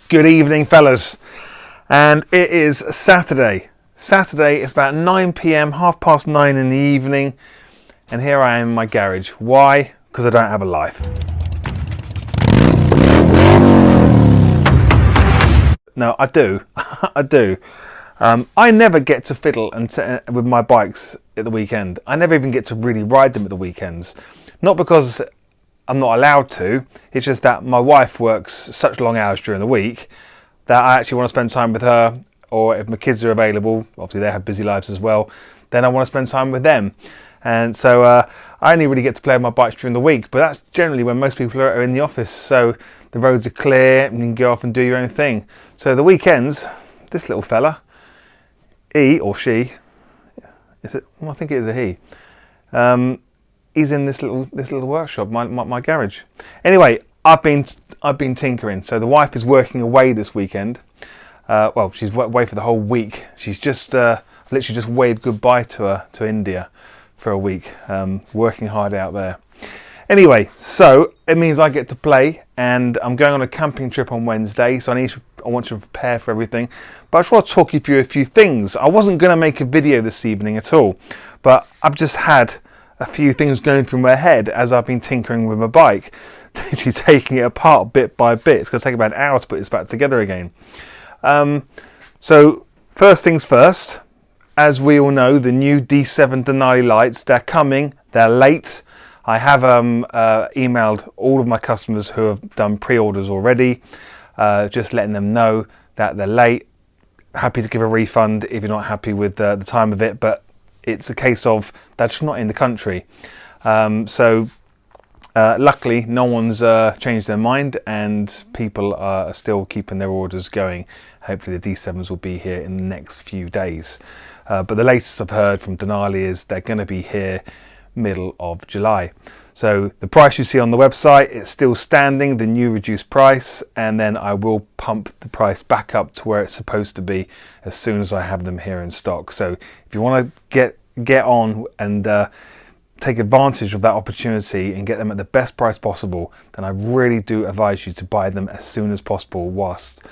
Good evening, fellas. And it is Saturday. Saturday, it's about 9 p.m, 9:30 in the evening. And here I am in my garage. Why? Because I don't have a life. No, I do. I do. I never get to fiddle with my bikes at the weekend. I never even get to really ride them at the weekends. Not because I'm not allowed to, it's just that my wife works such long hours during the week that I actually want to spend time with her, or if my kids are available, obviously they have busy lives as well, then I want to spend time with them. And so I only really get to play with my bikes during the week, but that's generally when most people are in the office, so the roads are clear and you can go off and do your own thing. So the weekends, this little fella, he or she, is it? Well, I think it is a he. He's in this little workshop, my garage. Anyway, I've been tinkering. So the wife is working away this weekend. Well, she's away for the whole week. She's just literally just waved goodbye to India for a week, working hard out there. Anyway, so it means I get to play, and I'm going on a camping trip on Wednesday, so I want to prepare for everything. But I just want to talk you through a few things. I wasn't going to make a video this evening at all, but I've just had a few things going through my head as I've been tinkering with my bike, literally taking it apart bit by bit. It's going to take about an hour to put this back together again. So first things first, as we all know, the new D7 Denali lights, they're coming, they're late. I have emailed all of my customers who have done pre-orders already, just letting them know that they're late. Happy to give a refund if you're not happy with the time of it, but it's a case of that's not in the country. So luckily no one's changed their mind, and people are still keeping their orders going. Hopefully the D7s will be here in the next few days. But the latest I've heard from Denali is they're going to be here middle of July. So the price you see on the website, it's still standing, the new reduced price, and then I will pump the price back up to where it's supposed to be as soon as I have them here in stock. So if you want to get on and take advantage of that opportunity and get them at the best price possible, then I really do advise you to buy them as soon as possible whilst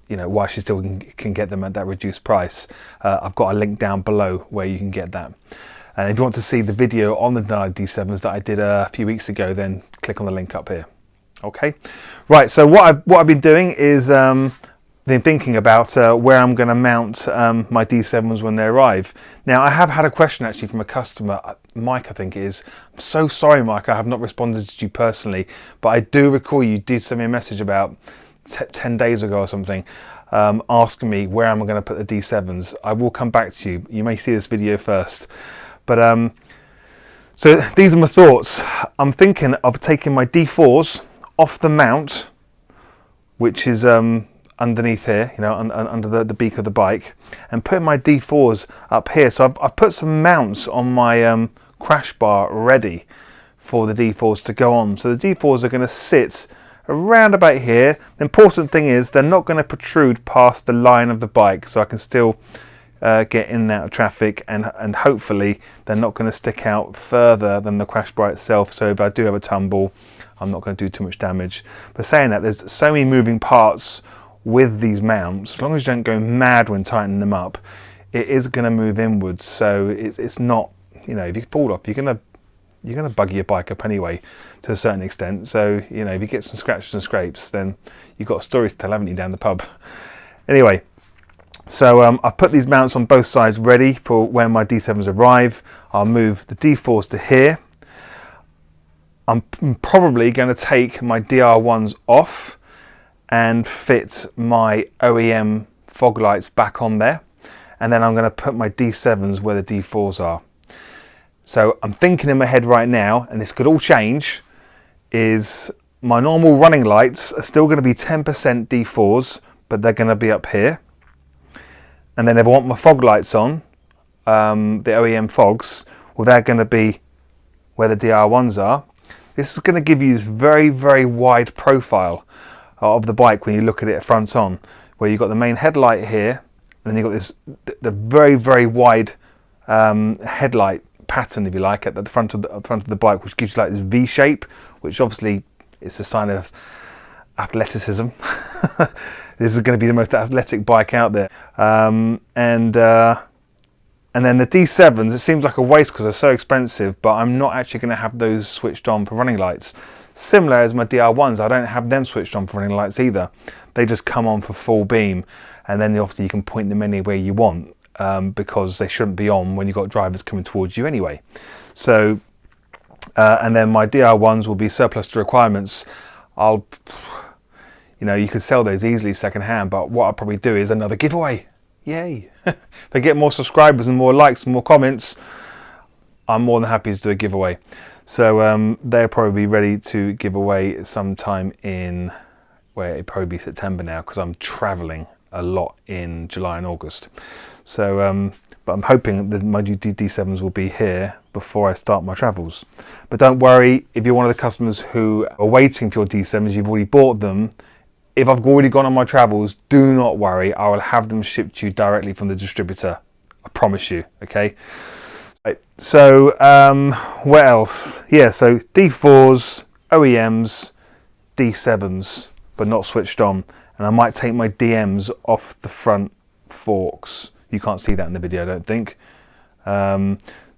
you still can get them at that reduced price. I've got a link down below where you can get that. And if you want to see the video on the Denali D7s that I did a few weeks ago, then click on the link up here. Okay, right, so what I've been doing is been thinking about where I'm going to mount my D7s when they arrive. Now, I have had a question actually from a customer, Mike I think it is. I'm so sorry, Mike, I have not responded to you personally, but I do recall you did send me a message about 10 days ago or something, asking me where am I going to put the D7s. I will come back to you. You may see this video first. But so these are my thoughts. I'm thinking of taking my D4s off the mount, which is underneath here, under the beak of the bike, and putting my D4s up here. So I've put some mounts on my crash bar ready for the D4s to go on. So the D4s are going to sit around about here. The important thing is they're not going to protrude past the line of the bike, so I can still get in and out of traffic, and hopefully they're not going to stick out further than the crash bar itself, so if I do have a tumble I'm not going to do too much damage. But saying that, there's so many moving parts with these mounts. As long as you don't go mad when tightening them up, it is going to move inwards, so it's not, if you fall off, you're going to buggy your bike up anyway to a certain extent. So if you get some scratches and scrapes, then you've got a story to tell, haven't you, down the pub. Anyway, so I've put these mounts on both sides ready for when my D7s arrive. I'll move the D4s to here. I'm probably going to take my DR1s off and fit my OEM fog lights back on there. And then I'm going to put my D7s where the D4s are. So I'm thinking in my head right now, and this could all change, is my normal running lights are still going to be 10% D4s, but they're going to be up here. And then if I want my fog lights on, the OEM fogs, well, they're going to be where the DR1s are. This is going to give you this very, very wide profile of the bike when you look at it front on, where you've got the main headlight here, and then you've got the very, very wide headlight pattern, if you like, at the front of the bike, which gives you like this V shape, which obviously is a sign of athleticism. This is going to be the most athletic bike out there. And then the D7s, it seems like a waste because they're so expensive, but I'm not actually going to have those switched on for running lights. Similar as my DR1s, I don't have them switched on for running lights either. They just come on for full beam, and then obviously you can point them anywhere you want, because they shouldn't be on when you've got drivers coming towards you anyway. So, and then my DR1s will be surplus to requirements. You know, you could sell those easily second hand, but what I'll probably do is another giveaway. Yay! If I get more subscribers and more likes and more comments, I'm more than happy to do a giveaway. So they'll probably be ready to give away sometime in, well, it'll probably be September now because I'm travelling a lot in July and August. So, but I'm hoping that my D7s will be here before I start my travels. But don't worry, if you're one of the customers who are waiting for your D7s, you've already bought them. If I've already gone on my travels, do not worry. I will have them shipped to you directly from the distributor. I promise you, okay? Right, so, what else? Yeah, so D4s, OEMs, D7s, but not switched on. And I might take my DMs off the front forks. You can't see that in the video, I don't think.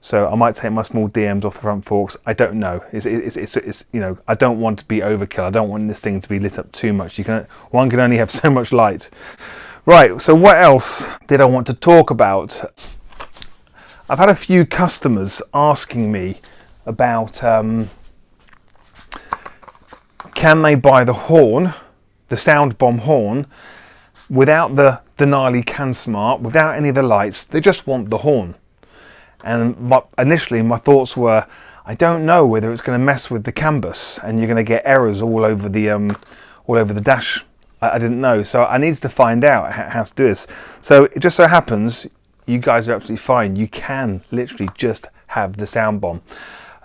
So I might take my small DMs off the front forks. I don't know. It's you know, I don't want to be overkill. I don't want this thing to be lit up too much. One can only have so much light. Right. So what else did I want to talk about? I've had a few customers asking me about can they buy the horn, the sound bomb horn, without the Denali cansmart, without any of the lights. They just want the horn. And initially my thoughts were, I don't know whether it's going to mess with the canvas and you're going to get errors all over the dash. I didn't know, so I needed to find out how to do this. So it just so happens you guys are absolutely fine. You can literally just have the sound bomb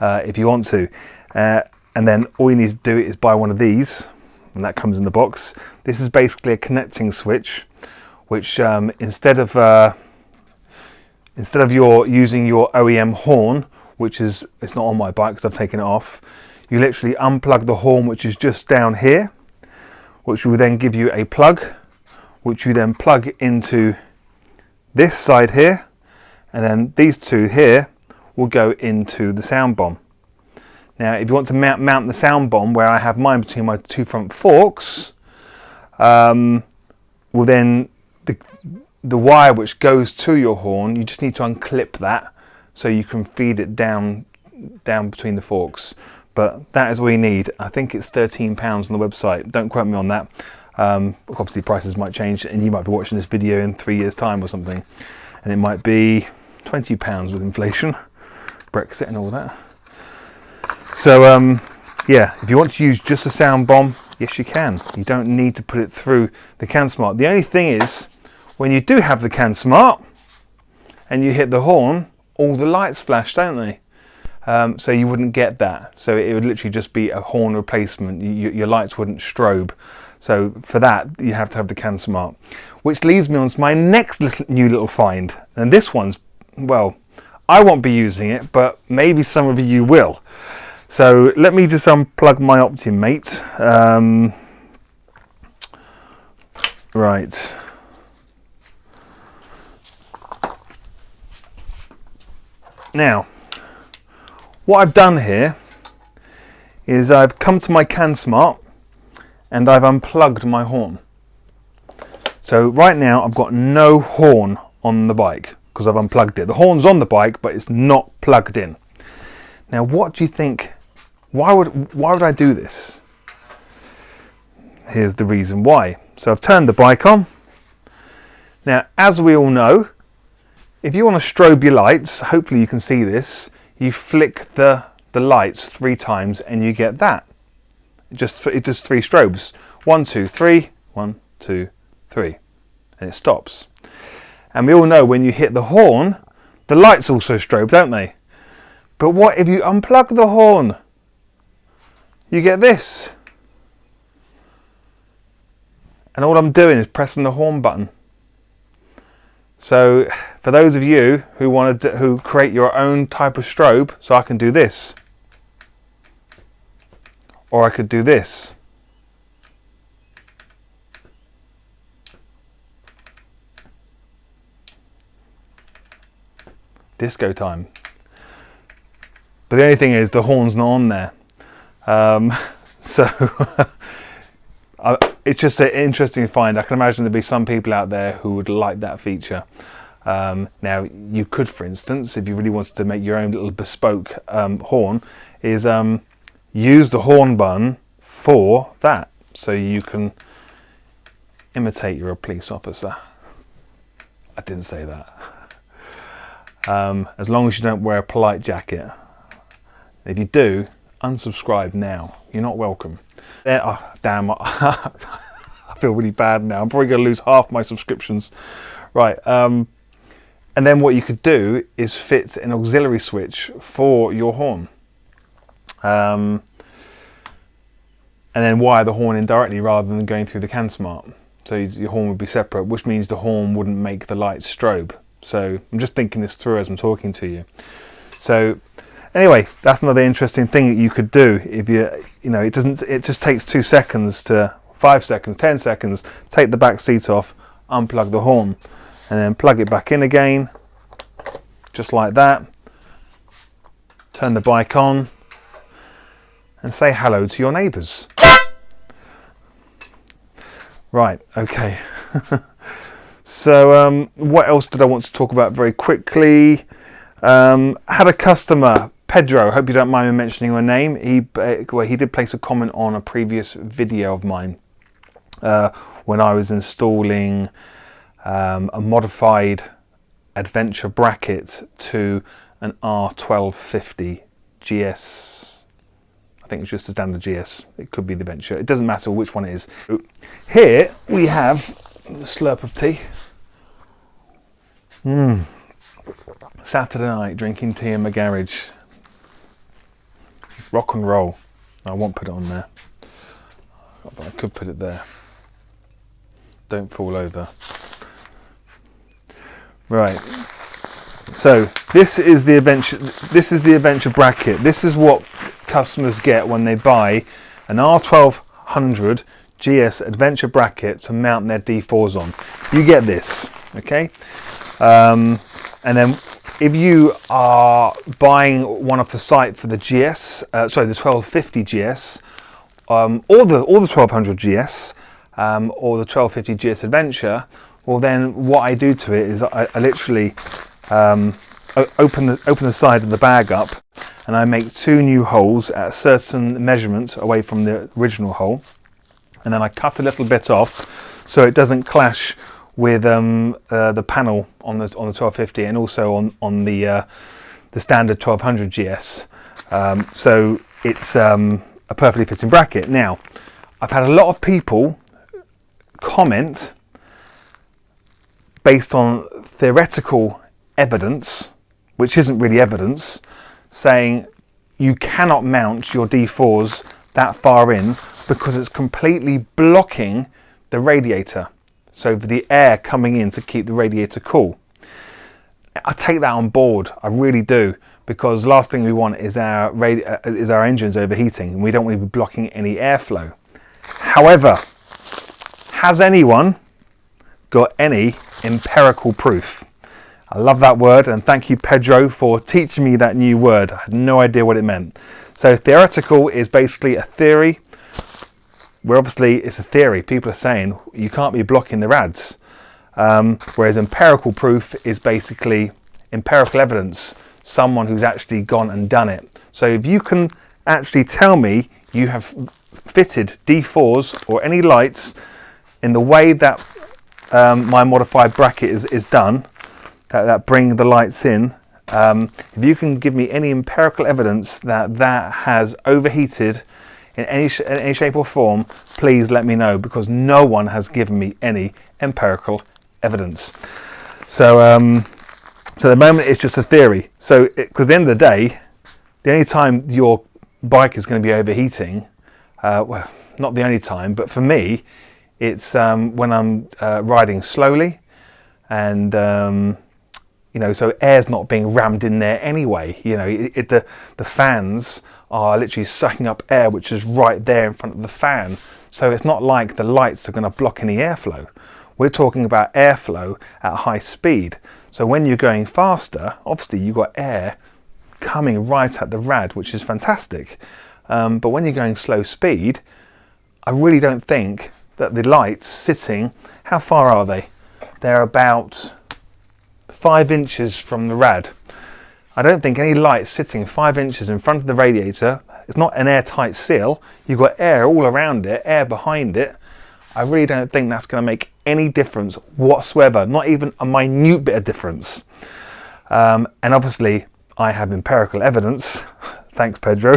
if you want to, and then all you need to do is buy one of these, and that comes in the box. This is basically a connecting switch, which instead of you're using your OEM horn, which is, it's not on my bike because I've taken it off, you literally unplug the horn, which is just down here, which will then give you a plug, which you then plug into this side here, and then these two here will go into the sound bomb. Now, if you want to mount the sound bomb where I have mine between my two front forks, well then the wire which goes to your horn, you just need to unclip that so you can feed it down between the forks. But that is all you need. I think it's £13 on the website. Don't quote me on that. Obviously prices might change and you might be watching this video in 3 years time or something, and it might be £20 with inflation, Brexit and all that. So yeah, if you want to use just a sound bomb, yes you can. You don't need to put it through the cansmart. The only thing is, when you do have the cansmart and you hit the horn, all the lights flash, don't they? So you wouldn't get that. So it would literally just be a horn replacement. Your lights wouldn't strobe. So for that, you have to have the cansmart. Which leads me on to my next new little find. And this one's, well, I won't be using it, but maybe some of you will. So let me just unplug my Optimate. Right. Now, what I've done here is I've come to my cansmart and I've unplugged my horn. So right now I've got no horn on the bike because I've unplugged it. The horn's on the bike, but it's not plugged in. Now, what do you think? Why would I do this? Here's the reason why. So I've turned the bike on. Now, as we all know, if you want to strobe your lights, hopefully you can see this, you flick the lights 3 times and you get that. It does 3 strobes. 1, 2, 3, 1, 2, 3. And it stops. And we all know when you hit the horn, the lights also strobe, don't they? But what if you unplug the horn? You get this. And all I'm doing is pressing the horn button. So for those of you who create your own type of strobe, so I can do this, or I could do this, disco time. But the only thing is the horn's not on there. So it's just an interesting find. I can imagine there'd be some people out there who would like that feature. Now you could, for instance, if you really wanted to make your own little bespoke horn, is use the horn button for that, so you can imitate you're a police officer. I didn't say that. As long as you don't wear a polite jacket. If you do, unsubscribe now. You're not welcome. Oh, damn, I feel really bad now. I'm probably going to lose half my subscriptions. Right, and then what you could do is fit an auxiliary switch for your horn. And then wire the horn in directly rather than going through the cansmart. So your horn would be separate, which means the horn wouldn't make the lights strobe. So I'm just thinking this through as I'm talking to you. So anyway, that's another interesting thing that you could do. If it just takes 2 seconds to 5 seconds, 10 seconds, take the back seat off, unplug the horn, and then plug it back in again, just like that. Turn the bike on and say hello to your neighbours. Right, okay. So what else did I want to talk about very quickly? Had a customer, Pedro, hope you don't mind me mentioning your name. He did place a comment on a previous video of mine when I was installing a modified adventure bracket to an R1250GS. I think it's just a standard GS. It could be the Adventure. It doesn't matter which one it is. Here we have the slurp of tea. Saturday night drinking tea in my garage. Rock and roll. I won't put it on there, but I could put it there. Don't fall over. Right. So this is the Adventure. This is the Adventure bracket. This is what customers get when they buy an R1200GS Adventure bracket to mount their DFalls on. You get this, okay? And then if you are buying one off the site for the GS, sorry, the 1250GS, or the 1200GS, or the 1250GS Adventure, well then what I do to it is I literally open the side of the bag up, and I make 2 new holes at a certain measurement away from the original hole, and then I cut a little bit off so it doesn't clash with the panel on the 1250 and also on the standard 1200GS. So it's a perfectly fitting bracket. Now, I've had a lot of people comment based on theoretical evidence, which isn't really evidence, saying you cannot mount your DFalls that far in because it's completely blocking the radiator. So for the air coming in to keep the radiator cool. I take that on board, I really do, because the last thing we want is our engines overheating, and we don't want to be blocking any airflow. However, has anyone got any empirical proof? I love that word, and thank you, Pedro, for teaching me that new word. I had no idea what it meant. So theoretical is basically a theory, where obviously it's a theory. People are saying you can't be blocking the rads. Whereas empirical proof is basically empirical evidence, someone who's actually gone and done it. So if you can actually tell me you have fitted DFalls or any lights in the way that my modified bracket is done, that bring the lights in, if you can give me any empirical evidence that that has overheated in any shape or form, please let me know, because no one has given me any empirical evidence. So so at the moment it's just a theory. So because at the end of the day, the only time your bike is going to be overheating, well, not the only time, but for me, it's when I'm riding slowly, and you know, so air's not being rammed in there anyway. You know, the fans are literally sucking up air which is right there in front of the fan. So it's not like the lights are going to block any airflow. We're talking about airflow at high speed. So when you're going faster, obviously you've got air coming right at the rad, which is fantastic. But when you're going slow speed, I really don't think that the lights sitting, how far are they? They're about 5 inches from the rad. I don't think any light sitting 5 inches in front of the radiator, it's not an airtight seal, you've got air all around it, air behind it. I really don't think that's going to make any difference whatsoever, not even a minute bit of difference. And obviously I have empirical evidence, thanks Pedro,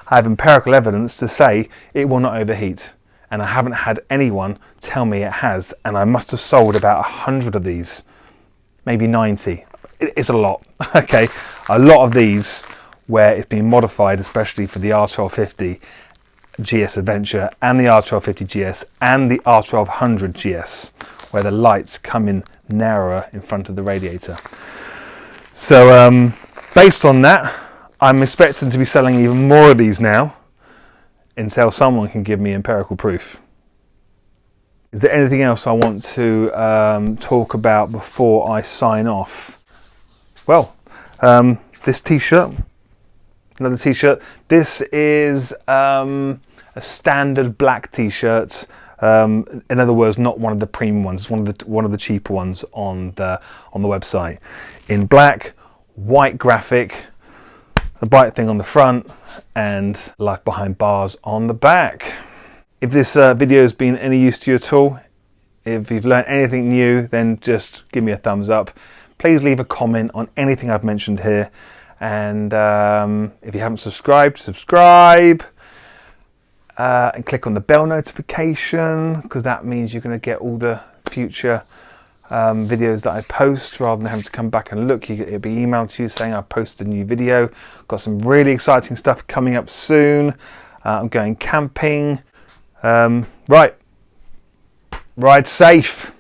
I have empirical evidence to say it will not overheat. And I haven't had anyone tell me it has, and I must have sold about 100 of these, maybe 90. It's a lot, okay? A lot of these where it's been modified, especially for the R1250GS Adventure and the R1250GS and the R1200GS, where the lights come in narrower in front of the radiator. So based on that, I'm expecting to be selling even more of these now until someone can give me empirical proof. Is there anything else I want to talk about before I sign off? Well, this t-shirt, another t-shirt. This is a standard black t-shirt. In other words, not one of the premium ones. It's one of the cheaper ones on the website. In black, white graphic, the bright thing on the front, and life behind bars on the back. If this video has been any use to you at all, if you've learned anything new, then just give me a thumbs up. Please leave a comment on anything I've mentioned here, and if you haven't subscribed, subscribe and click on the bell notification, because that means you're going to get all the future videos that I post rather than having to come back and look. It'll be emailed to you saying I've posted a new video. Got some really exciting stuff coming up soon. I'm going camping. Right, ride safe.